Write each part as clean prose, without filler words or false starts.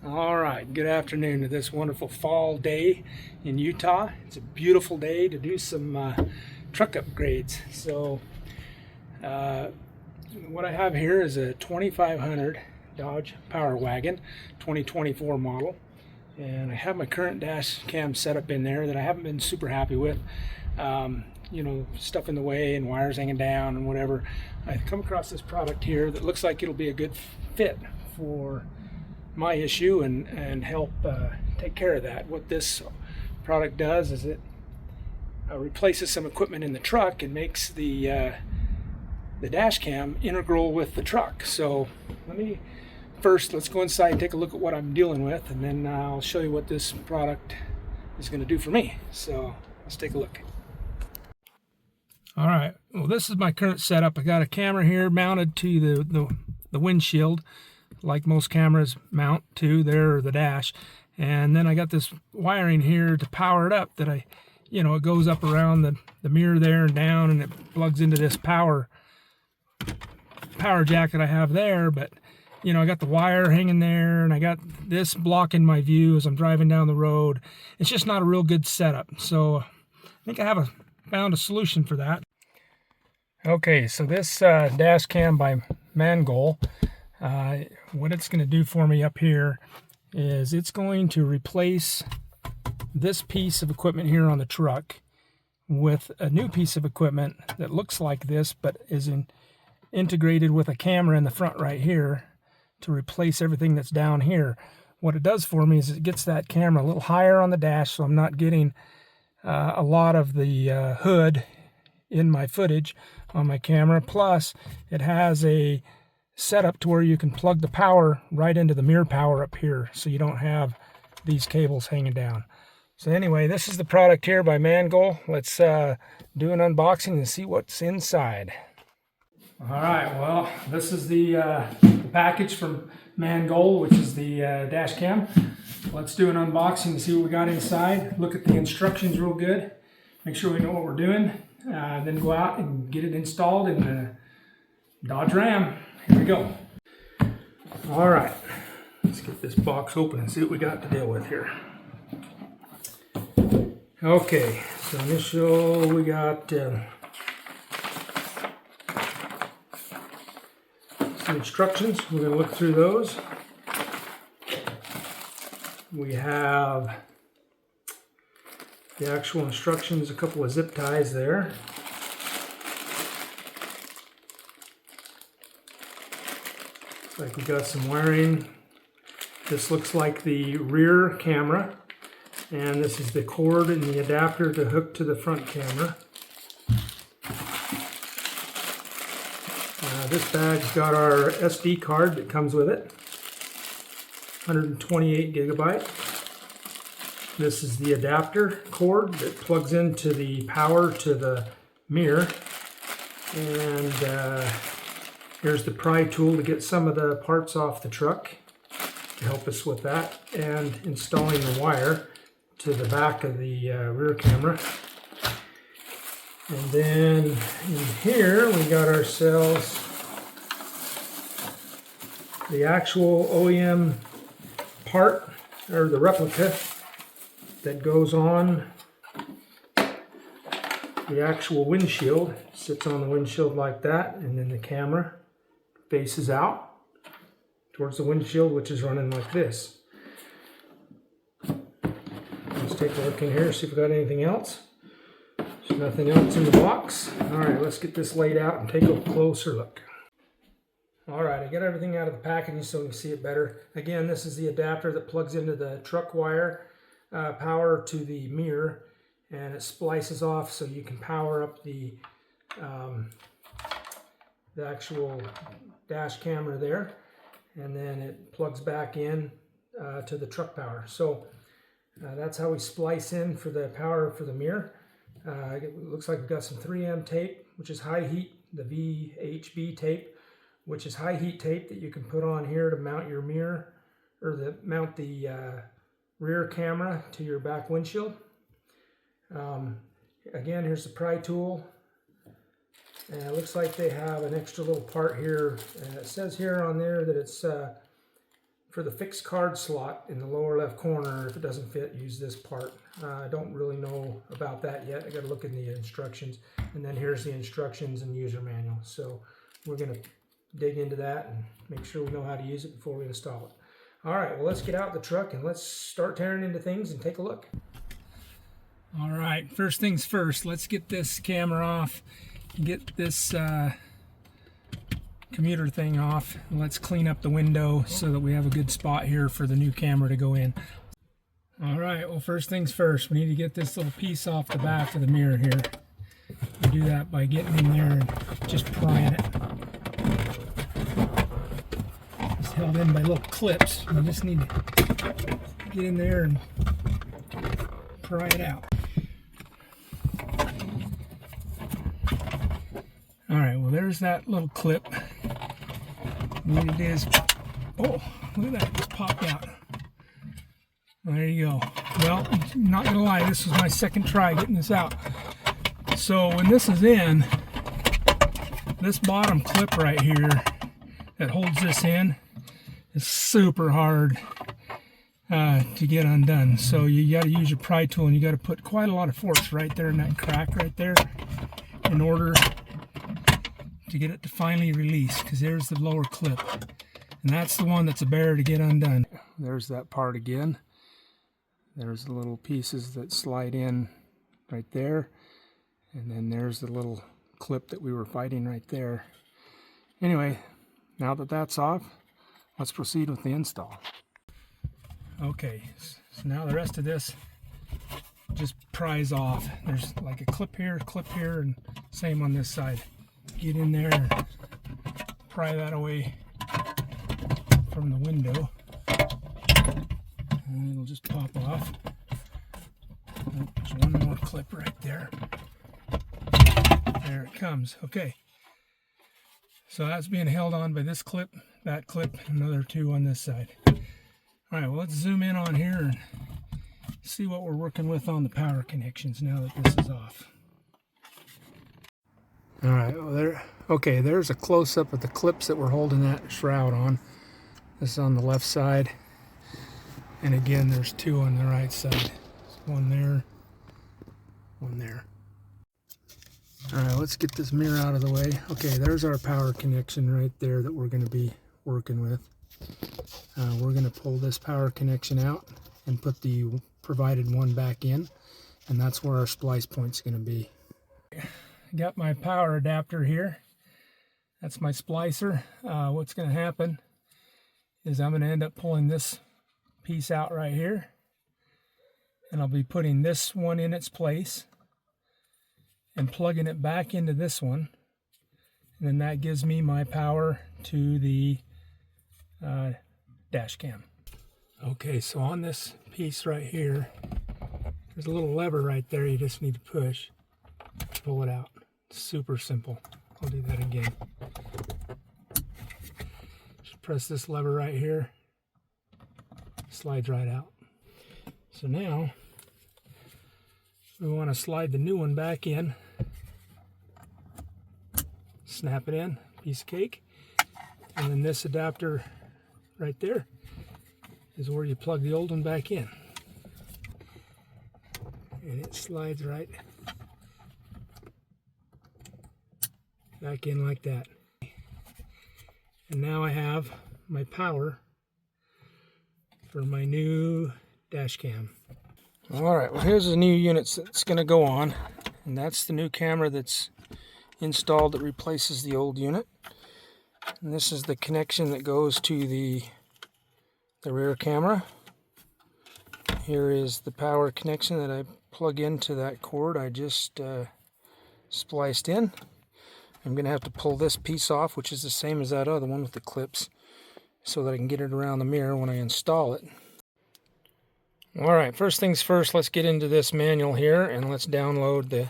All right, good afternoon to this wonderful fall day in Utah. It's a beautiful day to do some truck upgrades. So what I have here is a 2500 Dodge Power Wagon 2024 model, and I have my current dash cam setup in there that I haven't been super happy with. Stuff in the way and wires hanging down and whatever. I come across this product here that looks like it'll be a good fit for my issue and help take care of that. What this product does is it replaces some equipment in the truck and makes the dash cam integral with the truck. So let's go inside and take a look at what I'm dealing with, and then I'll show you what this product is going to do for me. So let's take a look. All right, well, this is my current setup. I got a camera here mounted to the windshield, like most cameras mount to there, or the dash. And then I got this wiring here to power it up that it goes up around the mirror there and down, and it plugs into this power jack that I have there. But I got the wire hanging there, and I got this blocking my view as I'm driving down the road. It's just not a real good setup. So I think I found a solution for that. Okay, so this dash cam by Mangoal, what it's going to do for me up here is it's going to replace this piece of equipment here on the truck with a new piece of equipment that looks like this, but is integrated with a camera in the front right here to replace everything that's down here. What it does for me is it gets that camera a little higher on the dash, so I'm not getting a lot of the hood in my footage on my camera. Plus, it has a setup to where you can plug the power right into the mirror power up here, so you don't have these cables hanging down. So anyway, this is the product here by Mangoal. Let's do an unboxing and see what's inside. All right, well, this is the package from Mangoal, which is the dash cam. Let's do an unboxing and see what we got inside. Look at the instructions real good. Make sure we know what we're doing. Then go out and get it installed in the Dodge Ram. Here we go. All right, let's get this box open and see what we got to deal with here. Okay, so initial, we got some instructions. We're going to look through those. We have the actual instructions, a couple of zip ties there. Looks like we got some wiring. This looks like the rear camera, and this is the cord and the adapter to hook to the front camera. This bag's got our SD card that comes with it, 128 gigabyte. This is the adapter cord that plugs into the power to the mirror. And here's the pry tool to get some of the parts off the truck to help us with that, and installing the wire to the back of the rear camera. And then in here we got ourselves the actual OEM part, or the replica, that goes on the actual windshield. Sits on the windshield like that, and then the camera faces out towards the windshield, which is running like this. Let's take a look in here, see if we got anything else. There's nothing else in the box. All right, let's get this laid out and take a closer look. All right, I got everything out of the packaging so we can see it better. Again, this is the adapter that plugs into the truck wire power to the mirror, and it splices off so you can power up the actual dash camera there, and then it plugs back in to the truck power. So that's how we splice in for the power for the mirror. It looks like we've got some 3M tape, which is high heat, the VHB tape, which is high heat tape that you can put on here to mount your mirror, or mount the rear camera to your back windshield. Again, here's the pry tool, and it looks like they have an extra little part here, and it says here on there that it's for the fixed card slot in the lower left corner, if it doesn't fit, use this part. I don't really know about that yet. I got to look in the instructions. And then here's the instructions and user manual. So we're going to dig into that and make sure we know how to use it before we install it. All right, well, let's get out the truck and let's start tearing into things and take a look. All right, first things first, let's get this camera off, get this commuter thing off, and let's clean up the window so that we have a good spot here for the new camera to go in. All right, well, first things first, we need to get this little piece off the back of the mirror here. We do that by getting in there and just prying it. It's held in by little clips. You just need to get in there and pry it out. All right, well, there's that little clip. What it is, oh, look at that, it just popped out. Well, there you go. Well, I'm not gonna lie, this was my second try getting this out. So when this is in, this bottom clip right here that holds this in is super hard to get undone. So you got to use your pry tool, and you got to put quite a lot of force right there in that crack right there in order to get it to finally release, because there's the lower clip, and that's the one that's a bear to get undone. There's that part again. There's the little pieces that slide in right there, and then there's the little clip that we were fighting right there. Anyway, now that that's off, let's proceed with the install. Okay, so now the rest of this just pries off. There's like a clip here, and same on this side. Get in there and pry that away from the window, and it'll just pop off. Oh, there's one more clip right there. There it comes. Okay, so that's being held on by this clip, that clip, another two on this side. All right, well, let's zoom in on here and see what we're working with on the power connections now that this is off. All right, well, there's a close-up of the clips that we're holding that shroud on. This is on the left side, and again, there's two on the right side. There's one there, one there. All right, let's get this mirror out of the way. Okay, there's our power connection right there that we're going to be working with. We're going to pull this power connection out and put the provided one back in, and that's where our splice point's going to be. Got my power adapter here. That's my splicer. What's going to happen is I'm going to end up pulling this piece out right here, and I'll be putting this one in its place and plugging it back into this one, and then that gives me my power to the dash cam. Okay, so on this piece right here, there's a little lever right there you just need to push to pull it out. Super simple. I'll do that again. Just press this lever right here. Slides right out. So now we want to slide the new one back in. Snap it in, piece of cake. And then this adapter right there is where you plug the old one back in. And it slides right back in like that. And now I have my power for my new dash cam. All right, well, here's the new unit that's going to go on, and that's the new camera that's installed that replaces the old unit. And this is the connection that goes to the rear camera. Here is the power connection that I plug into that cord I just spliced in. I'm going to have to pull this piece off, which is the same as that other one with the clips, so that I can get it around the mirror when I install it. Alright, first things first, let's get into this manual here, and let's download the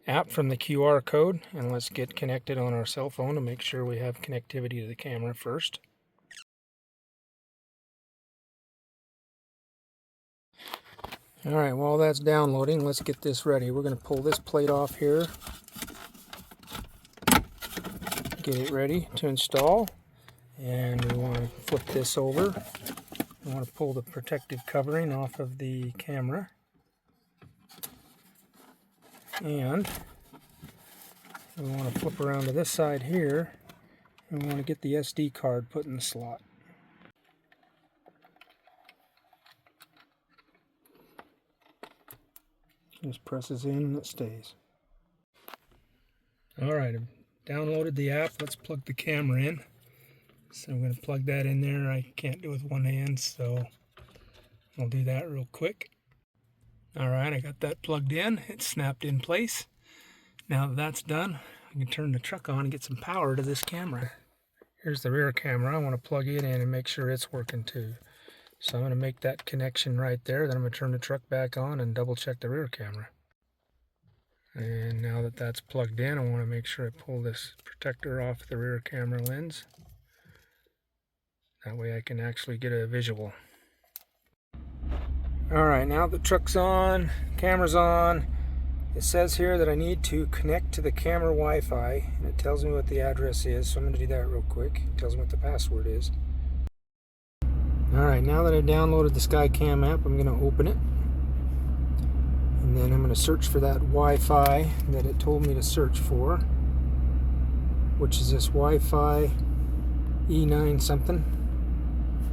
app from the QR code, and let's get connected on our cell phone to make sure we have connectivity to the camera first. Alright, while that's downloading, let's get this ready. We're going to pull this plate off here, get it ready to install, and we want to flip this over I want to pull the protective covering off of the camera. And we want to flip around to this side here, and we want to get the SD card put in the slot. Just presses in and it stays. Alright, I've downloaded the app. Let's plug the camera in. So I'm going to plug that in there. I can't do it with one hand, so I'll do that real quick. Alright, I got that plugged in. It's snapped in place. Now that that's done, I can turn the truck on and get some power to this camera. Here's the rear camera. I want to plug it in and make sure it's working too. So I'm going to make that connection right there. Then I'm going to turn the truck back on and double check the rear camera. And now that that's plugged in, I want to make sure I pull this protector off the rear camera lens. That way I can actually get a visual. Alright, now the truck's on, camera's on. It says here that I need to connect to the camera Wi-Fi, and it tells me what the address is, so I'm going to do that real quick. It tells me what the password is. Alright, now that I've downloaded the SkyCam app, I'm going to open it. And then I'm going to search for that Wi-Fi that it told me to search for, which is this Wi-Fi E9 something.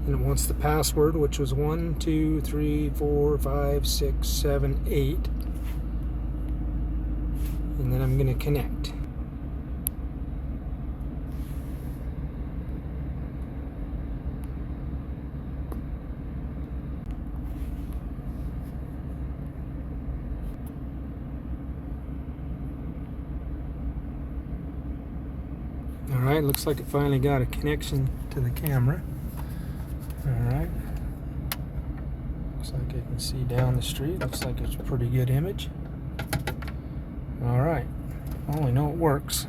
And it wants the password, which was 1, 2, 3, 4, 5, 6, 7, 8. And then I'm going to connect. Alright, looks like it finally got a connection to the camera. Alright. Looks like I can see down the street. Looks like it's a pretty good image. Alright. I only know it works.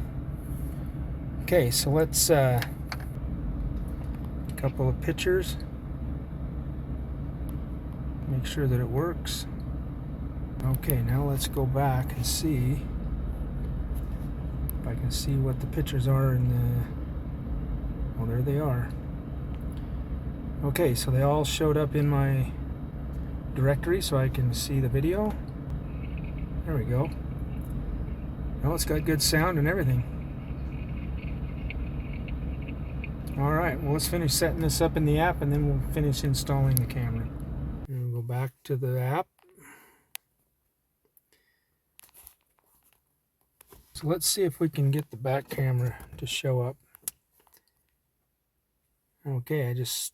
Okay, so let's a couple of pictures. Make sure that it works. Okay, now let's go back and see if I can see what the pictures are in the... Oh, there they are. Okay, so they all showed up in my directory so I can see the video. There we go. Oh, it's got good sound and everything. Alright, well, let's finish setting this up in the app and then we'll finish installing the camera. And we'll go back to the app. So let's see if we can get the back camera to show up. Okay, I just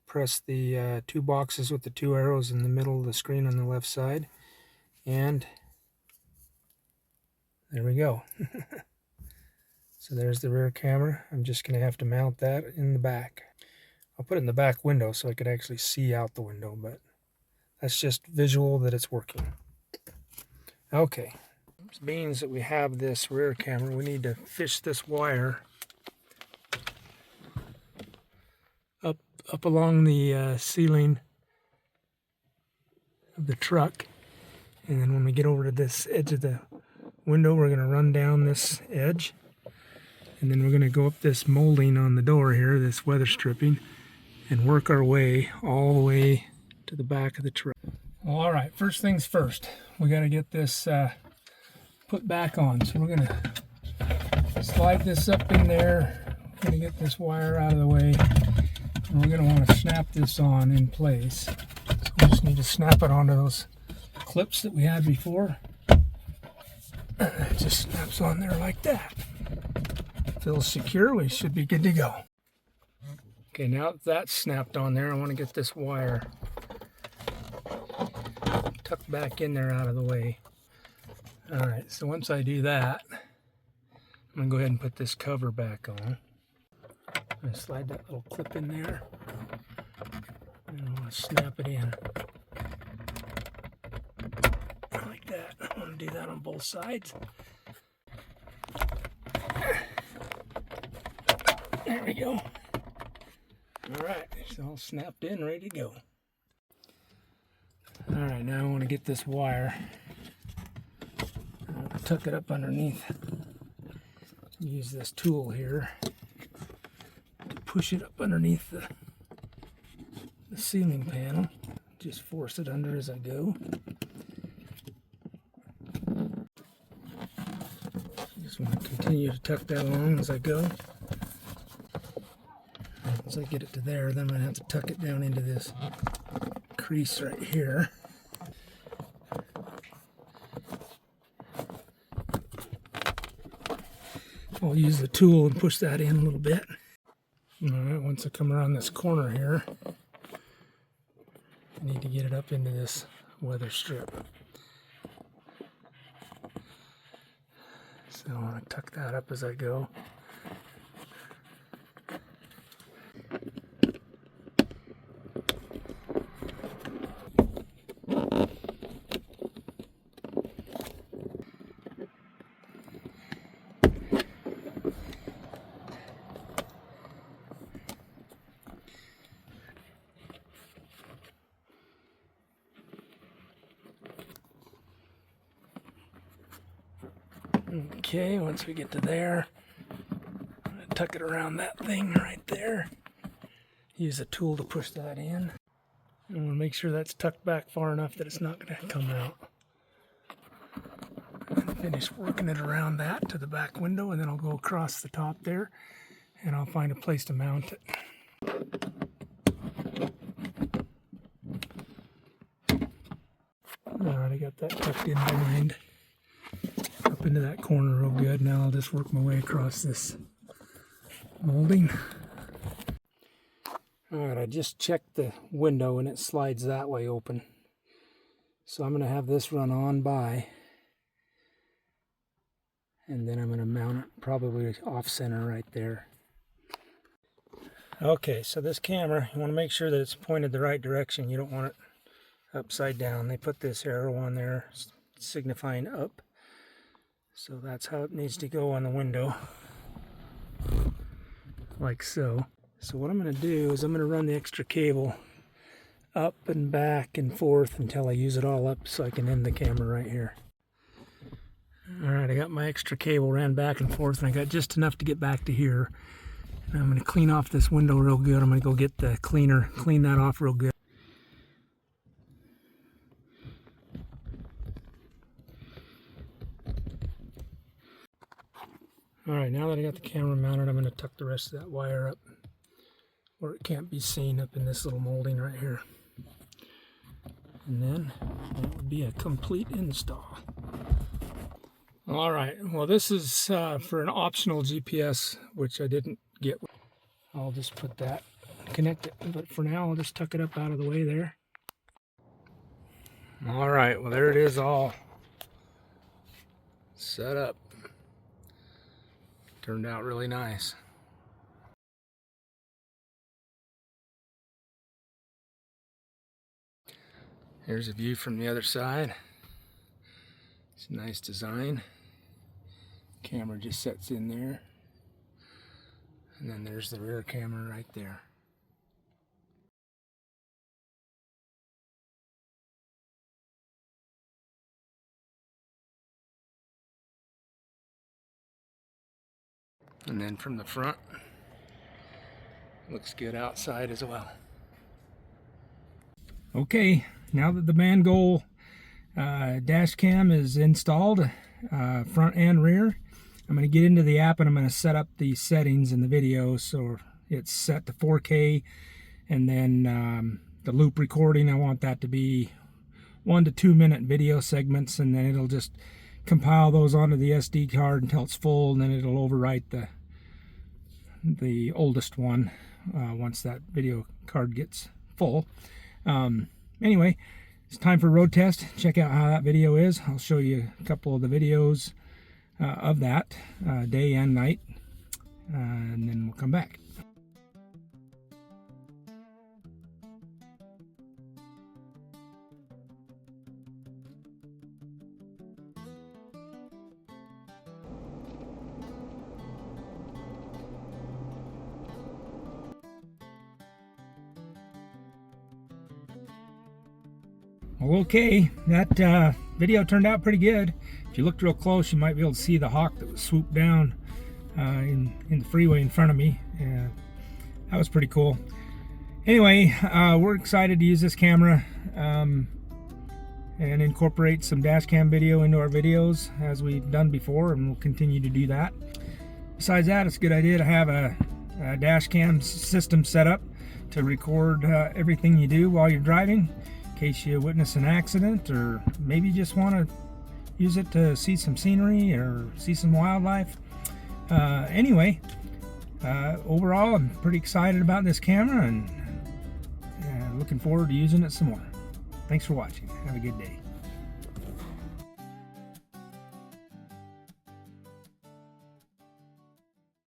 pressed the two boxes with the two arrows in the middle of the screen on the left side, and there we go. So there's the rear camera. I'm just going to have to mount that in the back. I'll put it in the back window so I could actually see out the window, but that's just visual that it's working. Okay. Being that we have this rear camera, we need to fish this wire up along the ceiling of the truck, and then when we get over to this edge of the window, we're going to run down this edge, and then we're going to go up this molding on the door here, this weather stripping, and work our way all the way to the back of the truck. Well, all right, first things first, we got to get this put back on. So we're going to slide this up in there. We're going to get this wire out of the way. And we're going to want to snap this on in place. So we just need to snap it onto those clips that we had before. It just snaps on there like that. Feels secure. We should be good to go. Okay, now that that's snapped on there, I want to get this wire tucked back in there out of the way. Alright, so once I do that, I'm going to go ahead and put this cover back on. I'm going to slide that little clip in there, and I want to snap it in. Like that. I want to do that on both sides. There we go. Alright, it's all snapped in, ready to go. Alright, now I want to get this wire. Tuck it up underneath. Use this tool here to push it up underneath the the ceiling panel. Just force it under as I go. Just want to continue to tuck that along as I go. Once I get it to there, then I'm going to have to tuck it down into this crease right here. I'll use the tool and push that in a little bit. Alright, once I come around this corner here, I need to get it up into this weather strip. So I want to tuck that up as I go. Okay, once we get to there, I'm going to tuck it around that thing right there. Use a tool to push that in. I want to make sure that's tucked back far enough that it's not going to come out. And finish working it around that to the back window, and then I'll go across the top there and I'll find a place to mount it. Alright, I got that tucked in behind. Up into that corner real good. Now I'll just work my way across this molding. Alright, I just checked the window and it slides that way open. So I'm going to have this run on by. And then I'm going to mount it probably off center right there. Okay, so this camera, you want to make sure that it's pointed the right direction. You don't want it upside down. They put this arrow on there signifying up. So that's how it needs to go on the window, like so. So what I'm going to do is I'm going to run the extra cable up and back and forth until I use it all up so I can end the camera right here. Alright, I got my extra cable ran back and forth and I got just enough to get back to here. And I'm going to clean off this window real good. I'm going to go get the cleaner, clean that off real good. Alright, now that I got the camera mounted, I'm going to tuck the rest of that wire up where it can't be seen up in this little molding right here. And then that would be a complete install. Alright, well this is for an optional GPS, which I didn't get. I'll just put that, connect it, but for now I'll just tuck it up out of the way there. Alright, well there it is all set up. Turned out really nice. Here's a view from the other side. It's a nice design. Camera just sets in there. And then there's the rear camera right there. And then from the front, looks good outside as well. Okay, now that the Mangoal dash cam is installed, front and rear, I'm going to get into the app and I'm going to set up the settings in the video so it's set to 4K, and then the loop recording, I want that to be 1 to 2 minute video segments, and then it'll just compile those onto the SD card until it's full, and then it'll overwrite the oldest one once that video card gets full. Anyway, it's time for road test. Check out how that video is. I'll show you a couple of the videos of that, day and night, and then we'll come back. Well, okay, that video turned out pretty good. If you looked real close, you might be able to see the hawk that was swooped down in the freeway in front of me. That was pretty cool. Anyway, we're excited to use this camera and incorporate some dash cam video into our videos as we've done before, and we'll continue to do that. Besides that, it's a good idea to have a dash cam system set up to record everything you do while you're driving, in case you witness an accident, or maybe you just want to use it to see some scenery or see some wildlife. Anyway, overall, I'm pretty excited about this camera and looking forward to using it some more. Thanks for watching. Have a good day.